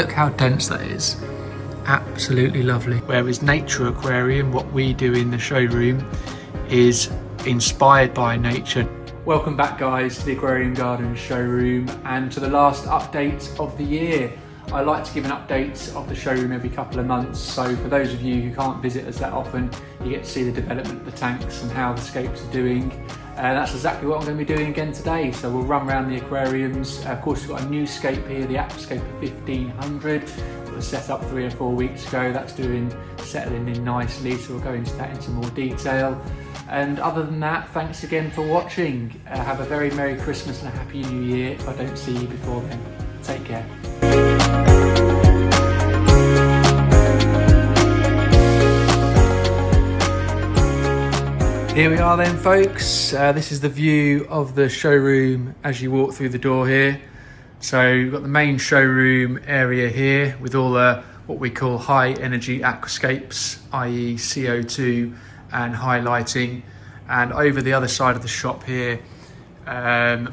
look how dense that is. Absolutely lovely. Whereas Nature Aquarium, what we do in the showroom, is inspired by nature. Welcome back guys to the Aquarium Garden showroom and to the last update of the year. I like to give an update of the showroom every couple of months, so for those of you who can't visit us that often, you get to see the development of the tanks and how the scapes are doing. That's exactly what I'm going to be doing again today. So we'll run around the aquariums. Of course, we've got a new scape here, the Aquascaper 1500. It was set up 3 or 4 weeks ago. That's settling in nicely, so we'll go into that into more detail. And other than that, thanks again for watching. Have a very Merry Christmas and a Happy New Year if I don't see you before then. Take care. Here we are then folks, this is the view of the showroom as you walk through the door here. So you've got the main showroom area here with all the what we call high energy aquascapes, i.e. CO2 and high lighting. And over the other side of the shop here,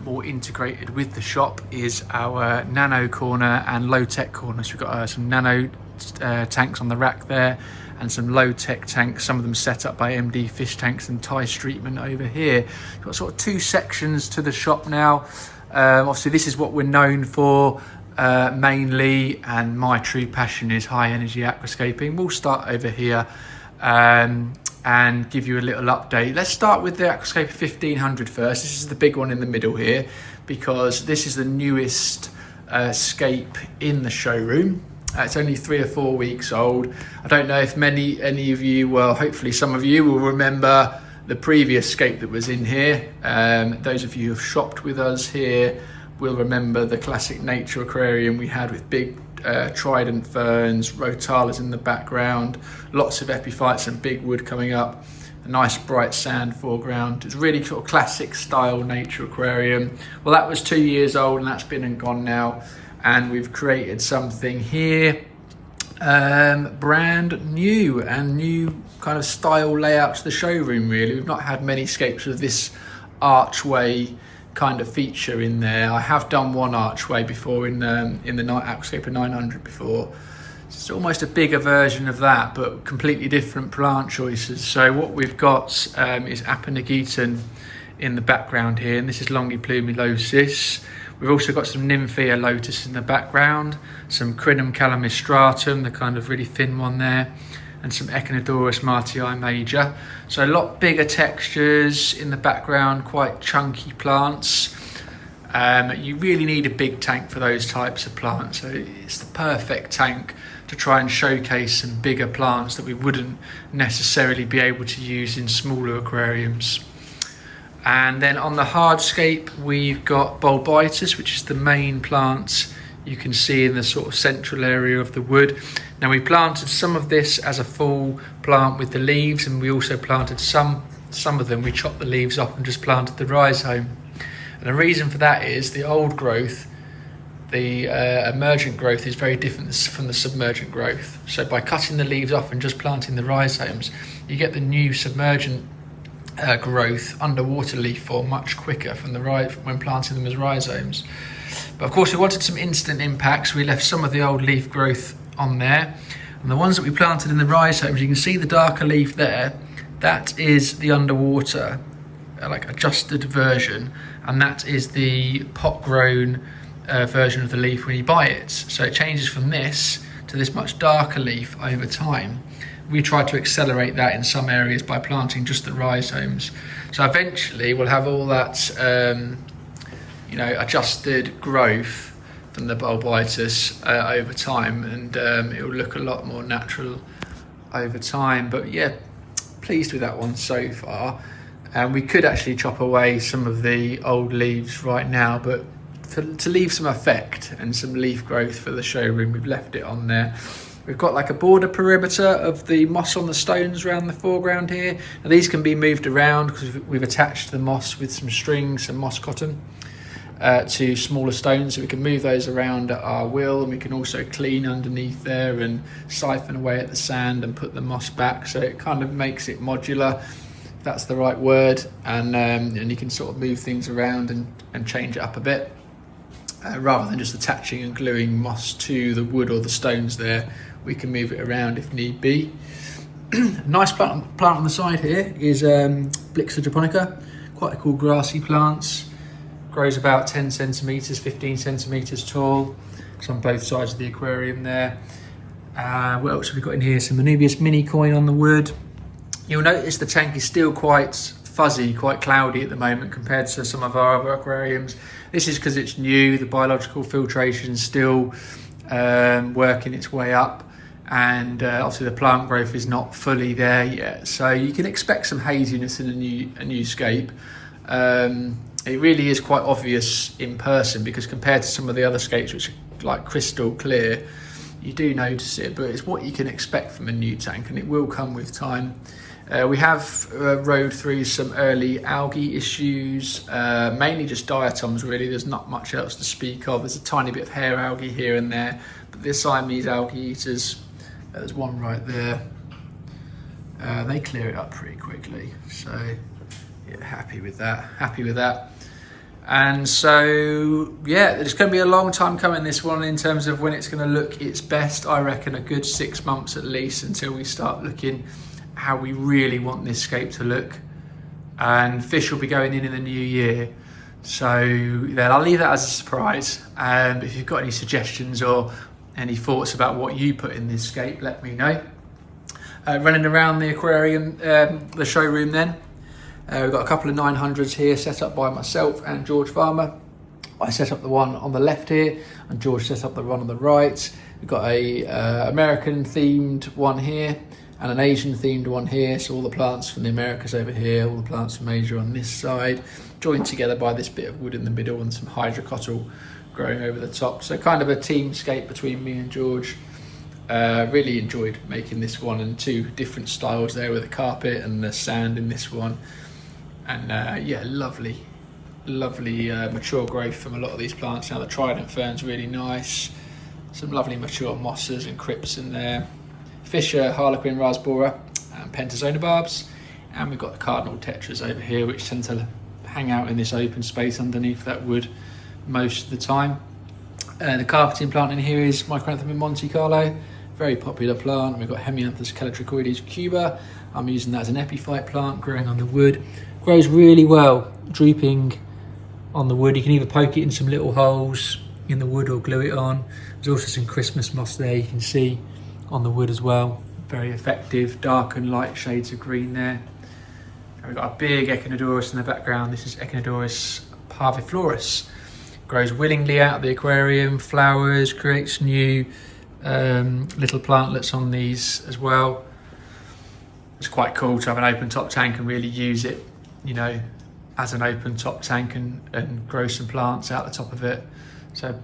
more integrated with the shop, is our nano corner and low tech corner. So we've got some nano tanks on the rack there, and some low-tech tanks, some of them set up by MD fish tanks and Thai treatment over here. We've got sort of 2 sections to the shop now. Obviously this is what we're known for mainly, and my true passion is high energy aquascaping. We'll start over here and give you a little update. Let's start with the Aquascaper 1500 first. This is the big one in the middle here, because this is the newest scape in the showroom. It's only 3 or 4 weeks old. I don't know if any of you, well, hopefully some of you will remember the previous scape that was in here. Those of you who have shopped with us here will remember the classic Nature Aquarium we had with big trident ferns, rotalas in the background, lots of epiphytes and big wood coming up, a nice bright sand foreground. It's really sort of classic style Nature Aquarium. Well, that was 2 years old and that's been and gone now. And we've created something here, brand new and new kind of style layout to the showroom really. We've not had many scapes with this archway kind of feature in there. I have done one archway before in the Aquascaper 900 before. It's almost a bigger version of that, but completely different plant choices. So what we've got is Aponogeton in the background here, and this is Longiplumullosis. We've also got some Nymphaea Lotus in the background, some Crinum Calamistratum, the kind of really thin one there, and some Echinodorus Martii major. So a lot bigger textures in the background, quite chunky plants. You really need a big tank for those types of plants. So it's the perfect tank to try and showcase some bigger plants that we wouldn't necessarily be able to use in smaller aquariums. And then on the hardscape, we've got Bolbitis, which is the main plant you can see in the sort of central area of the wood. Now we planted some of this as a full plant with the leaves, and we also planted some of them, we chopped the leaves off and just planted the rhizome. And the reason for that is the old growth, the emergent growth is very different from the submergent growth. So by cutting the leaves off and just planting the rhizomes, you get the new submergent growth underwater leaf form much quicker from when planting them as rhizomes. But of course we wanted some instant impacts. We left some of the old leaf growth on there, and the ones that we planted in the rhizomes, you can see the darker leaf there, that is the underwater like adjusted version, and that is the pot grown version of the leaf when you buy it. So it changes from this to this much darker leaf over time. We tried to accelerate that in some areas by planting just the rhizomes. So eventually we'll have all that adjusted growth from the Bolbitis over time, and it will look a lot more natural over time. But yeah, pleased with that one so far. And we could actually chop away some of the old leaves right now, but to leave some effect and some leaf growth for the showroom, we've left it on there. We've got like a border perimeter of the moss on the stones around the foreground here. Now these can be moved around because we've attached the moss with some strings and moss cotton to smaller stones, so we can move those around at our will, and we can also clean underneath there and siphon away at the sand and put the moss back. So it kind of makes it modular, if that's the right word, and you can sort of move things around and change it up a bit. rather than just attaching and gluing moss to the wood or the stones there. We can move it around if need be. Nice plant on the side here is Blyxa Japonica, quite a cool grassy plant. Grows about 10 centimetres, 15 centimetres tall. It's on both sides of the aquarium there. What else have we got in here? Some Anubias mini coin on the wood. You'll notice the tank is still quite fuzzy, quite cloudy at the moment compared to some of our other aquariums. This is because it's new, the biological filtration is still working its way up, and obviously the plant growth is not fully there yet. So you can expect some haziness in a new scape. It really is quite obvious in person, because compared to some of the other scapes which are like crystal clear, you do notice it, but it's what you can expect from a new tank, and it will come with time. We have rode through some early algae issues, mainly just diatoms really. There's not much else to speak of. There's a tiny bit of hair algae here and there, but the Siamese algae eaters, there's one right there, they clear it up pretty quickly. So yeah, happy with that. And so yeah, it's going to be a long time coming, this one, in terms of when it's going to look its best. I reckon a good 6 months at least until we start looking how we really want this scape to look, and fish will be going in the new year. So then I'll leave that as a surprise. If you've got any suggestions or any thoughts about what you put in this scape, let me know. Running around the aquarium, the showroom then, we've got a couple of 900s here set up by myself and George Farmer. I set up the one on the left here and George set up the one on the right. We've got a American themed one here and an Asian themed one here. So all the plants from the Americas over here, all the plants from Asia on this side, joined together by this bit of wood in the middle and some hydrocotyle growing over the top. So kind of a team scape between me and George. Really enjoyed making this one, and two different styles there with the carpet and the sand in this one. And yeah, lovely mature growth from a lot of these plants. Now the trident fern's really nice. Some lovely mature mosses and crypts in there. Fisher, Harlequin rasbora and Pentazonobarbs. And we've got the cardinal tetras over here, which tend to hang out in this open space underneath that wood most of the time. The carpeting plant in here is Micranthemum Monte Carlo, very popular plant. We've got Hemianthus calatricoides cuba. I'm using that as an epiphyte plant growing on the wood. Grows really well, drooping on the wood. You can either poke it in some little holes in the wood or glue it on. There's also some Christmas moss there you can see on the wood as well. Very effective, dark and light shades of green there. And we've got a big Echinodorus in the background. This is Echinodorus parviflorus. Grows willingly out of the aquarium, flowers, creates new little plantlets on these as well. It's quite cool to have an open top tank and really use it, you know, as an open top tank and grow some plants out the top of it. So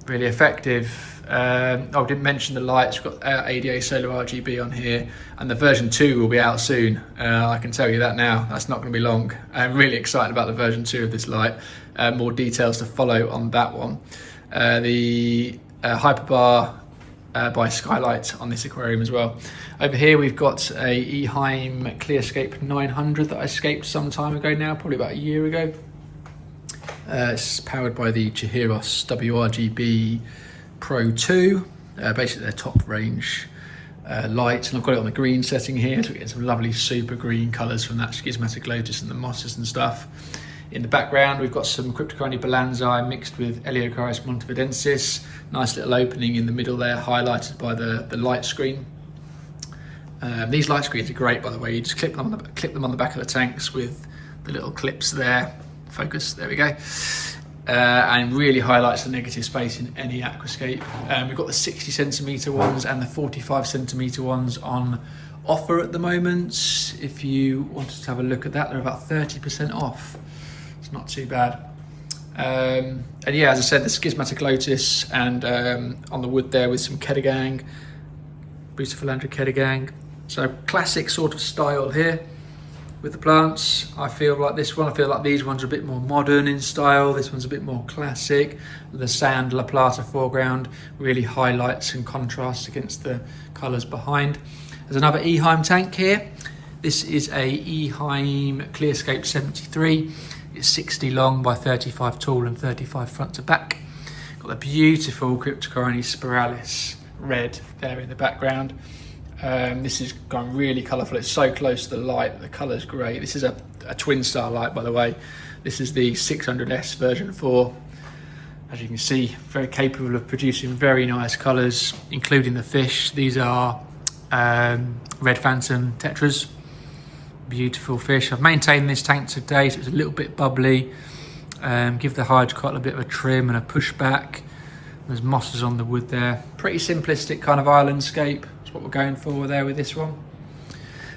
really effective. I didn't mention the lights. We've got ADA Solar RGB on here, and the version 2 will be out soon. I can tell you that now. That's not going to be long. I'm really excited about the version 2 of this light. More details to follow on that one. The Hyperbar by Skylight on this aquarium as well. Over here we've got a Eheim ClearScape 900 that I scaped some time ago now, probably about a year ago. It's powered by the Chihiros WRGB Pro 2, basically their top range light, and I've got it on the green setting here, so we're getting some lovely super green colours from that schismatic lotus and the mosses and stuff. In the background we've got some Cryptocoryne balanzae mixed with Eleocharis montevidensis. Nice little opening in the middle there, highlighted by the light screen. These light screens are great, by the way. You just clip them on the back of the tanks with the little clips there. Focus, there we go. And really highlights the negative space in any aquascape. We've got the 60 centimetre ones and the 45 centimetre ones on offer at the moment. If you wanted to have a look at that, they're about 30% off. It's not too bad. And yeah, as I said, the schismatic lotus, and on the wood there with some Kedagang, Bucephalandra Kedagang. So classic sort of style here with the plants. I feel like this one, I feel like these ones are a bit more modern in style. This one's a bit more classic. The sand La Plata foreground really highlights and contrasts against the colours behind. There's another Eheim tank here. This is a Eheim ClearScape 73. It's 60 long by 35 tall and 35 front to back. Got the beautiful Cryptocoryne spiralis red there in the background. This has gone really colourful. It's so close to the light, the colour's great. This is a twin star light, by the way. This is the 600S version 4. As you can see, very capable of producing very nice colours, including the fish. These are red phantom tetras. Beautiful fish. I've maintained this tank today, so it's a little bit bubbly. Give the hydrocotyle a bit of a trim and a push back. There's mosses on the wood there. Pretty simplistic kind of island scape. That's what we're going for there with this one.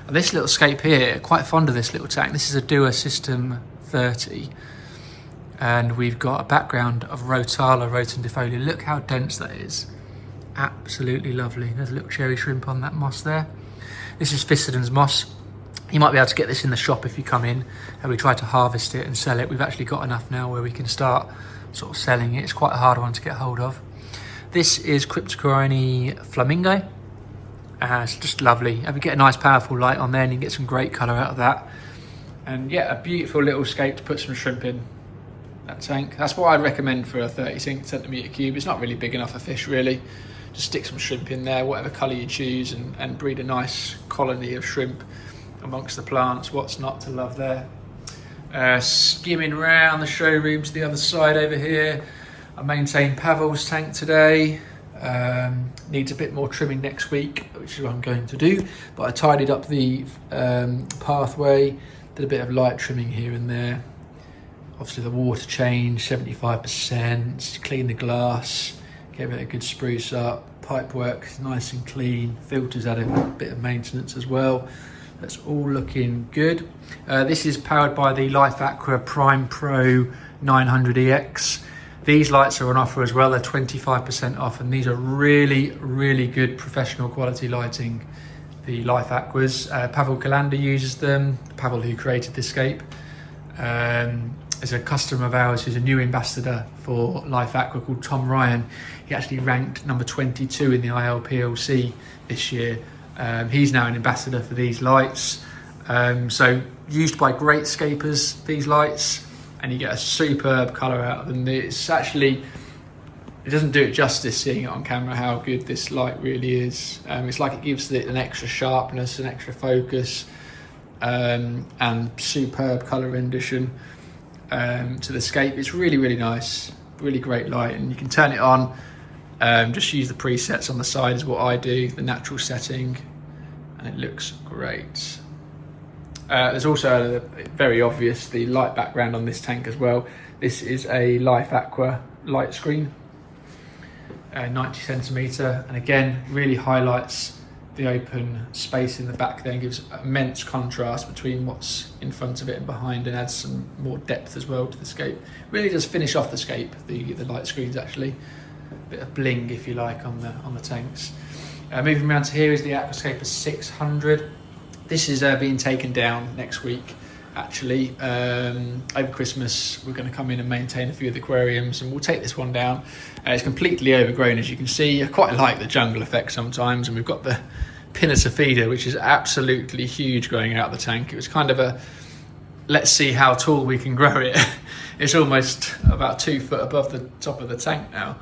And this little scape here, quite fond of this little tank. This is a Dua System 30. And we've got a background of Rotala rotundifolia. Look how dense that is. Absolutely lovely. There's a little cherry shrimp on that moss there. This is Fissidens moss. You might be able to get this in the shop if you come in, and we try to harvest it and sell it. We've actually got enough now where we can start sort of selling it. It's quite a hard one to get hold of. This is Cryptocoryne flamingo. It's just lovely. And we get a nice powerful light on there and you can get some great colour out of that. And yeah, a beautiful little scape to put some shrimp in that tank. That's what I'd recommend for a 30 centimetre cube. It's not really big enough for fish really. Just stick some shrimp in there, whatever colour you choose, and breed a nice colony of shrimp amongst the plants. What's not to love there? Skimming around the showroom to the other side over here. I maintained Pavel's tank today. Needs a bit more trimming next week, which is what I'm going to do. But I tidied up the pathway, did a bit of light trimming here and there. Obviously the water change, 75%, clean the glass, gave it a good spruce up. Pipe work, nice and clean. Filters had a bit of maintenance as well. That's all looking good. This is powered by the Life Aqua Prime Pro 900EX. These lights are on offer as well. They're 25% off, and these are really, really good professional quality lighting. The Life Aquas. Pavel Kalander uses them. Pavel, who created this scape, is a customer of ours who's a new ambassador for Life Aqua called Tom Ryan. He actually ranked number 22 in the ILPLC this year. He's now an ambassador for these lights. So used by great scapers, these lights, and you get a superb colour out of them. It's actually, it doesn't do it justice seeing it on camera how good this light really is. It's like it gives it an extra sharpness, an extra focus, and superb colour rendition to the scape. It's really, really nice, really great light, and you can turn it on. Just use the presets on the side is what I do, the natural setting, and it looks great. There's also very obvious the light background on this tank as well. This is a Life Aqua light screen, 90 centimetre, and again really highlights the open space in the back there and gives immense contrast between what's in front of it and behind, and adds some more depth as well to the scape. Really does finish off the scape, the light screens actually. Bit of bling, if you like, on the tanks. Moving around to here is the Aquascaper 600. This is being taken down next week, actually. Over Christmas, we're going to come in and maintain a few of the aquariums, and we'll take this one down. It's completely overgrown, as you can see. I quite like the jungle effect sometimes, and we've got the Pinnacer feeder, which is absolutely huge growing out of the tank. It was kind of a, let's see how tall we can grow it. It's almost about 2 foot above the top of the tank now.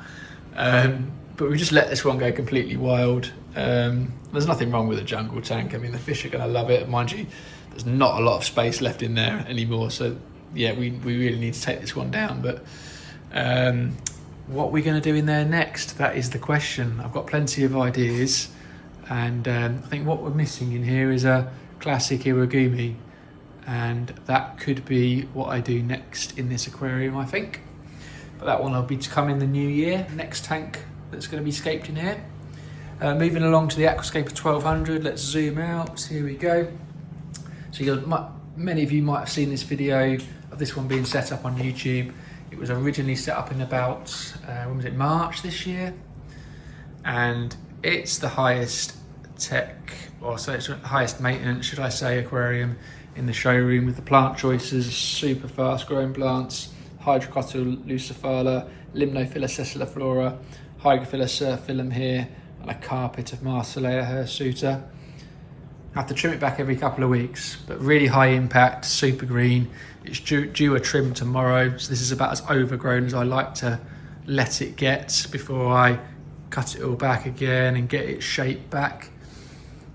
But we just let this one go completely wild. There's nothing wrong with a jungle tank. I mean, the fish are going to love it. Mind you, there's not a lot of space left in there anymore. So yeah, we really need to take this one down. But what we're going to do in there next, that is the question. I've got plenty of ideas. And I think what we're missing in here is a classic Irigumi. And that could be what I do next in this aquarium, I think. But that one will be to come in the new year. Next tank that's going to be scaped in here. Moving along to the Aquascaper 1200, let's zoom out. Here we go. So many of you might have seen this video of this one being set up on YouTube. It was originally set up in about, when was it, March this year? And it's the highest tech, or so it's highest maintenance, should I say, aquarium in the showroom, with the plant choices, super fast growing plants. Hydrocotyle lucifera, Limnophila sessiliflora, Hygrophyla surfilum here, and a carpet of Marsilea hirsuta. I have to trim it back every couple of weeks, but really high impact, super green. It's due a trim tomorrow, so this is about as overgrown as I like to let it get before I cut it all back again and get its shape back.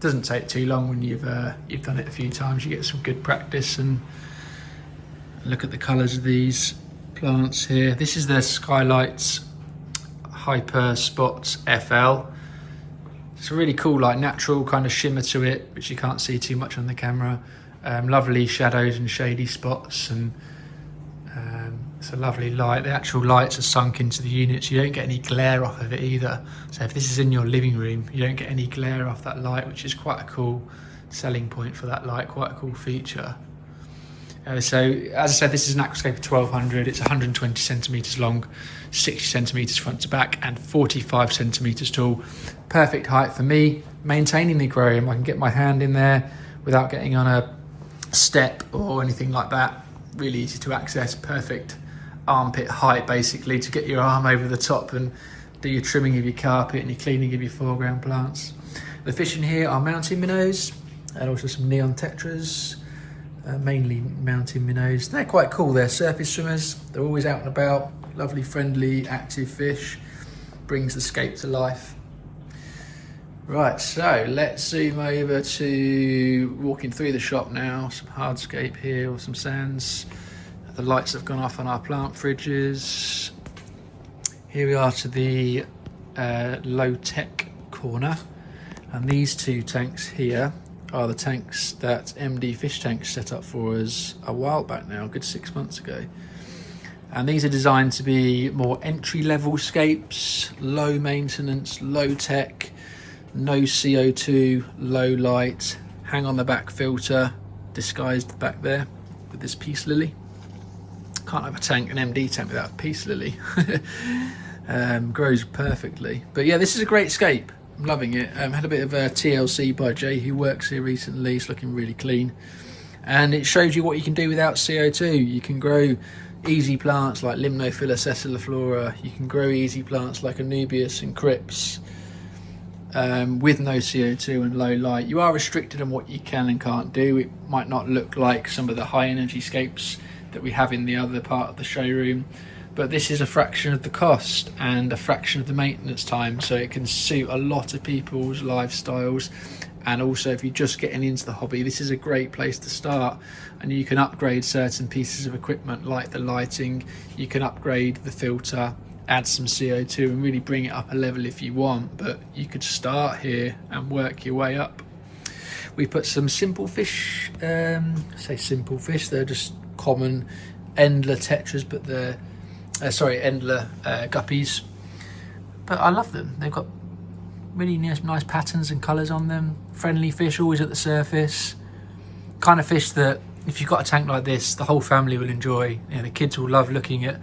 Doesn't take too long when you've done it a few times. You get some good practice. And look at the colours of these plants here. This is the Skylights Hyper Spots FL. It's a really cool, like, natural kind of shimmer to it, which you can't see too much on the camera. Lovely shadows and shady spots, and it's a lovely light. The actual lights are sunk into the unit, so you don't get any glare off of it either. So if this is in your living room, you don't get any glare off that light, which is quite a cool selling point for that light, quite a cool feature. So as I said, this is an Aquascaper 1200. It's 120 centimeters long, 60 centimeters front to back, and 45 centimeters tall. Perfect height for me. Maintaining the aquarium, I can get my hand in there without getting on a step or anything like that. Really easy to access. Perfect armpit height, basically, to get your arm over the top and do your trimming of your carpet and your cleaning of your foreground plants. The fish in here are mountain minnows and also some neon tetras. Mainly mountain minnows. They're quite cool. They're surface swimmers. They're always out and about. Lovely, friendly, active fish. Brings the scape to life. Right, so let's zoom over to walking through the shop now. Some hardscape here or some sands. The lights have gone off on our plant fridges. Here we are to the low-tech corner. And these two tanks here are the tanks that MD Fish Tanks set up for us a while back now, a good 6 months ago. And these are designed to be more entry-level scapes, low maintenance, low tech, no CO2, low light, hang on the back filter, disguised back there with this peace lily. Can't have a tank, an MD tank, without a peace lily. Grows perfectly. But yeah, this is a great scape. I'm loving it. Had a bit of a TLC by Jay, who works here recently. It's looking really clean, and it shows you what you can do without CO2. You can grow easy plants like Limnophila sessiliflora. You can grow easy plants like Anubias and Crypts with no CO2 and low light. You are restricted on what you can and can't do. It might not look like some of the high energy scapes that we have in the other part of the showroom, but this is a fraction of the cost and a fraction of the maintenance time, so it can suit a lot of people's lifestyles. And also, if you're just getting into the hobby, this is a great place to start. And you can upgrade certain pieces of equipment like the lighting, you can upgrade the filter, add some CO2 and really bring it up a level if you want, but you could start here and work your way up. We put some simple fish, say simple fish, they're just common Endler tetras, but they're Endler guppies, but I love them. They've got really nice patterns and colours on them. Friendly fish, always at the surface. Kind of fish that, if you've got a tank like this, the whole family will enjoy. You know, the kids will love looking at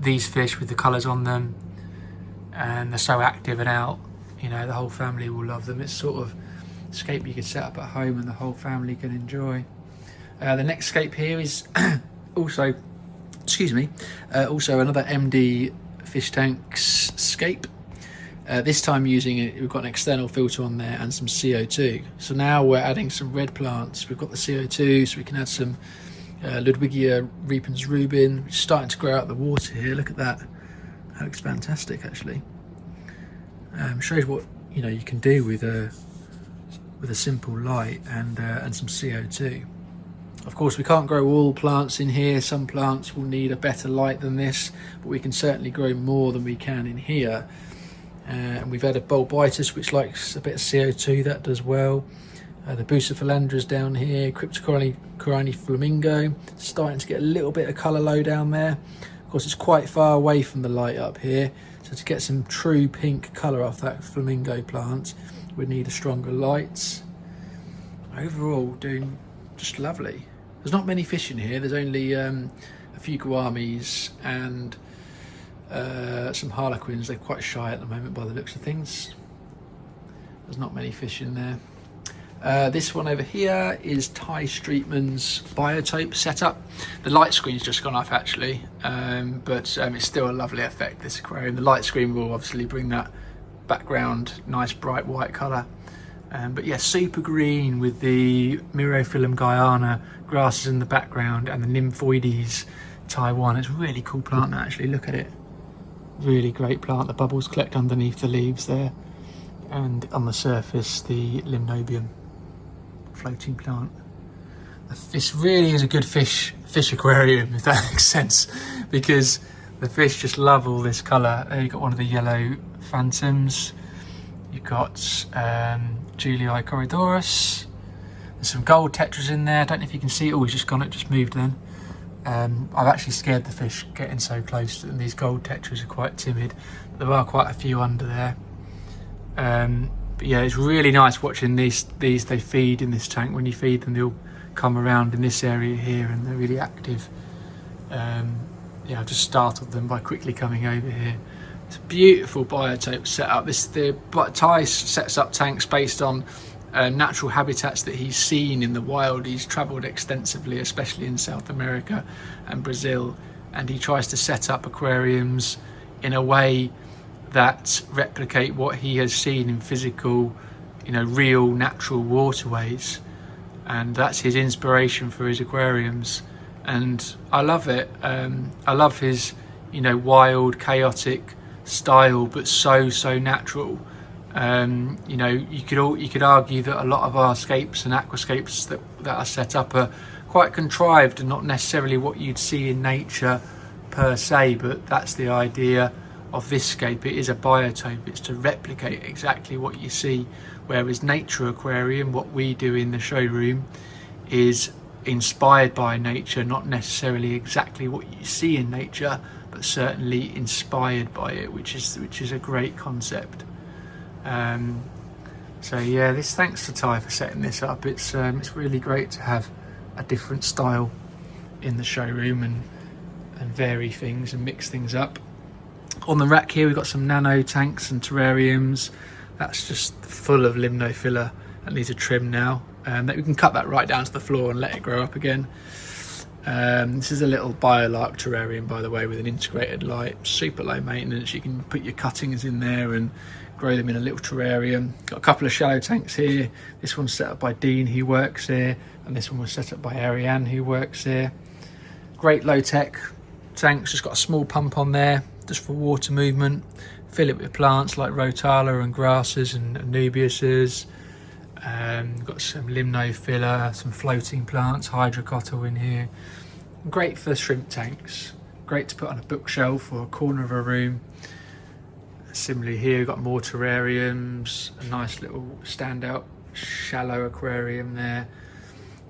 these fish with the colours on them, and they're so active and out. You know, the whole family will love them. It's sort of scape you could set up at home and the whole family can enjoy. The next scape here is also another MD Fish Tanks scape. This time using it, we've got an external filter on there and some CO2. So now we're adding some red plants. We've got the CO2, so we can add some Ludwigia repens rubin, which is starting to grow out the water here. Look at that. That looks fantastic, actually. Shows what you can do with a simple light and some CO2. Of course, we can't grow all plants in here. Some plants will need a better light than this, but we can certainly grow more than we can in here. And we've had a Bolbitis, which likes a bit of CO2, that does well. The Bucephalandra's down here, Cryptocorini flamingo, starting to get a little bit of colour low down there. Of course, it's quite far away from the light up here, so to get some true pink colour off that flamingo plant, we'd need a stronger light. Overall, doing just lovely. There's not many fish in here. There's only a few gouramis and some harlequins. They're quite shy at the moment by the looks of things. There's not many fish in there. This one over here is Ty Streetman's biotope setup. The light screen's just gone off actually, but it's still a lovely effect, this aquarium. The light screen will obviously bring that background nice bright white colour. But yeah, super green with the Myrophyllum Guyana grasses in the background and the Nymphoides Taiwan. It's a really cool plant actually, look at it. Really great plant. The bubbles collect underneath the leaves there, and on the surface the limnobium floating plant. This really is a good fish aquarium, if that makes sense, because the fish just love all this colour. There you've got one of the yellow phantoms. You've got Julii Echinodorus. There's some gold tetras in there. I don't know if you can see it. Oh, he's just gone. It just moved then. I've actually scared the fish getting so close, and these gold tetras are quite timid. There are quite a few under there. But yeah, it's really nice watching these. They feed in this tank. When you feed them, they'll come around in this area here, and they're really active. Yeah, I've just startled them by quickly coming over here. It's a beautiful biotope setup. Ty sets up tanks based on natural habitats that he's seen in the wild. He's travelled extensively, especially in South America and Brazil, and he tries to set up aquariums in a way that replicate what he has seen in physical, real natural waterways, and that's his inspiration for his aquariums. And I love it. I love his wild, chaotic style, but so natural. You could argue that a lot of our scapes and aquascapes that are set up are quite contrived and not necessarily what you'd see in nature per se, but that's the idea of this scape. It is a biotope. It's to replicate exactly what you see, whereas nature aquarium, what we do in the showroom, is inspired by nature, not necessarily exactly what you see in nature, but certainly inspired by it, which is a great concept. So yeah, thanks to Ty for setting this up. It's really great to have a different style in the showroom and vary things and mix things up. On the rack here we've got some nano tanks and terrariums. That's just full of Limnophila that needs a trim now. That we can cut that right down to the floor and let it grow up again. This is a little BioLark terrarium, by the way, with an integrated light, super low maintenance. You can put your cuttings in there and grow them in a little terrarium. Got a couple of shallow tanks here. This one's set up by Dean, who works here, and this one was set up by Ariane, who works here. Great low tech tanks, just got a small pump on there just for water movement. Fill it with plants like Rotala and grasses and Anubiases. Got some Limnophila, some floating plants, Hygrophyla in here. Great for shrimp tanks. Great to put on a bookshelf or a corner of a room. Similarly here we've got more terrariums, a nice little standout shallow aquarium there.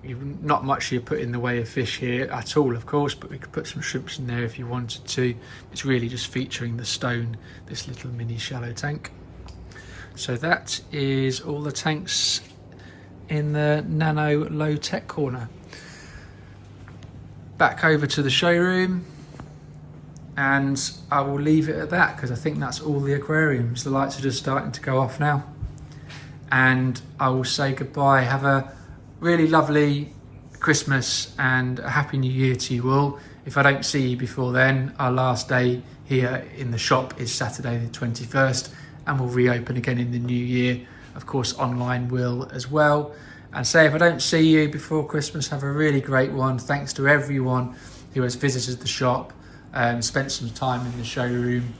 Not much you put in the way of fish here at all, of course, but we could put some shrimps in there if you wanted to. It's really just featuring the stone, this little mini shallow tank. So that is all the tanks in the nano low tech corner. Back over to the showroom, and I will leave it at that because I think that's all the aquariums. The lights are just starting to go off now, and I will say goodbye. Have a really lovely Christmas and a happy new year to you all. If I don't see you before then, our last day here in the shop is Saturday the 21st, and we'll reopen again in the new year. Of course, online will as well. And say if I don't see you before Christmas, have a really great one. Thanks to everyone who has visited the shop, spent some time in the showroom,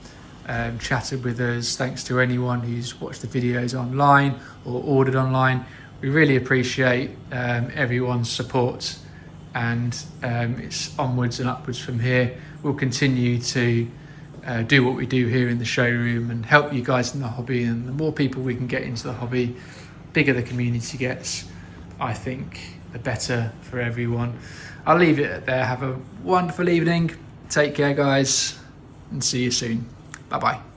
chatted with us. Thanks to anyone who's watched the videos online or ordered online. We really appreciate everyone's support, and it's onwards and upwards from here. We'll continue to do what we do here in the showroom and help you guys in the hobby, and the more people we can get into the hobby, bigger the community gets, I think the better for everyone. I'll leave it at there. Have a wonderful evening. Take care, guys, and see you soon. Bye bye.